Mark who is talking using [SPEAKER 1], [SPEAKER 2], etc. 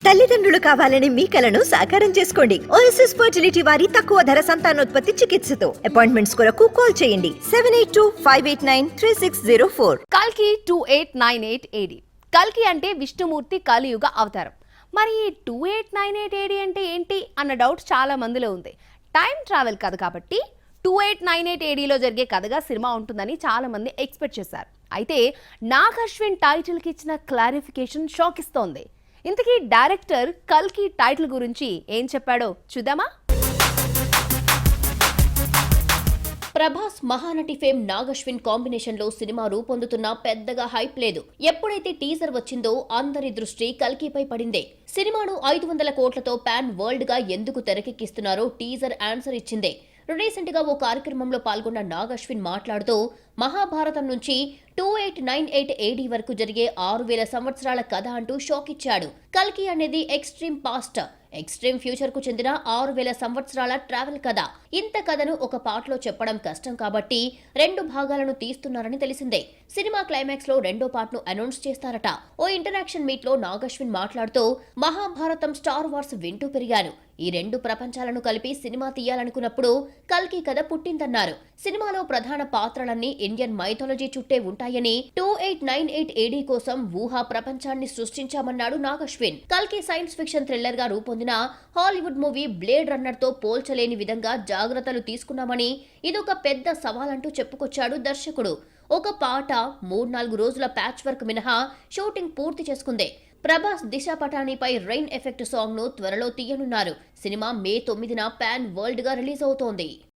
[SPEAKER 1] తల్లిదండ్రులు కావాలని మీ కలను సాకారం చేసుకోండి. ఓఎస్ఎస్ ఫర్టిలిటీ వారి తక్కువ ధర సంతానోత్పత్తి చికిత్సతో అపాయింట్మెంట్స్ కొరకు కాల్ చేయండి 7825893604.
[SPEAKER 2] కల్కి 2898 ఏడి. కల్కి అంటే విష్ణుమూర్తి కలియుగ అవతారం. మరి 2898 ఏడి అంటే ఏంటి అన్న డౌట్ చాలా మందిలో ఉంది. టైం ట్రావెల్ కథ కాబట్టి 2898 ఏడీలో జరిగే కథగా సినిమా ఉంటుందని చాలా మంది ఎక్స్పెక్ట్ చేశారు. అయితే నాగ్ అశ్విన్ టైటిల్ కి ఇచ్చిన క్లారిఫికేషన్ షాక్ ఇస్తోంది. ఇంతకీ డైరెక్టర్ కల్కి టైటిల్ గురించి ఏం చెప్పాడో చూద్దామా?
[SPEAKER 3] ప్రభాస్ మహానటి ఫేమ్ నాగ్ అశ్విన్ కాంబినేషన్ లో సినిమా రూపొందుతున్నా పెద్దగా హైప్ లేదు. ఎప్పుడైతే టీజర్ వచ్చిందో అందరి దృష్టి కల్కిపై పడిందే. సినిమాను 500 కోట్లతో పాన్ వరల్డ్ గా ఎందుకు తెరకెక్కిస్తున్నారో టీజర్ ఆన్సర్ ఇచ్చిందే. రీసెంట్ గా ఓ కార్యక్రమంలో పాల్గొన్న నాగ్ అశ్విన్ మాట్లాడుతూ మహాభారతం నుంచి 2898 ఏడీ వరకు జరిగే 6000 సంవత్సరాల కథ అంటూ షాక్ ఇచ్చాడు. కల్కి అనేది ఎక్స్ట్రీమ్ పాస్ట్, ఎక్స్ట్రీమ్ ఫ్యూచర్ కు చెందిన 6000 సంవత్సరాల ట్రావెల్ కథ. ఇంత కథను ఒక పాటలో చెప్పడం కష్టం కాబట్టి 2 భాగాలను తీస్తున్నారని తెలిసిందే. సినిమా క్లైమాక్స్ లో రెండో పార్ట్ ను అనౌన్స్ చేస్తారట. ఓ ఇంటరాక్షన్ మీట్ లో నాగ్ అశ్విన్ మాట్లాడుతూ మహాభారతం, స్టార్ వార్స్ వింటూ పెరిగాను. ఈ 2 ప్రపంచాలను కలిపి సినిమా తీయాలనుకున్నప్పుడు కల్కి కథ పుట్టిందన్నారు. సినిమాలో ప్రధాన పాత్రలన్నీ ఇండియన్ మైథాలజీ చుట్టే ఉంటాయని 2898 ఏడీ కోసం ఊహా ప్రపంచాన్ని సృష్టించామన్నాడు నాగ్ అశ్విన్. కల్కి సైన్స్ ఫిక్షన్ థ్రిల్లర్ గా రూపొందిన హాలీవుడ్ మూవీ బ్లేడ్ రన్నర్ తో పోల్చలేని విధంగా జాగ్రత్తలు తీసుకున్నామని, ఇదొక పెద్ద సవాలంటూ చెప్పుకొచ్చాడు దర్శకుడు. ఒక పాట 3-4 రోజుల ప్యాచ్ వర్క్ మినహా షూటింగ్ పూర్తి చేసుకుందే. ప్రభాస్ దిశా పటానీపై రైన్ ఎఫెక్ట్ సాంగ్ ను త్వరలో తీయనున్నారు. సినిమా మే 9న పాన్ వరల్డ్ గా రిలీజ్ అవుతోంది.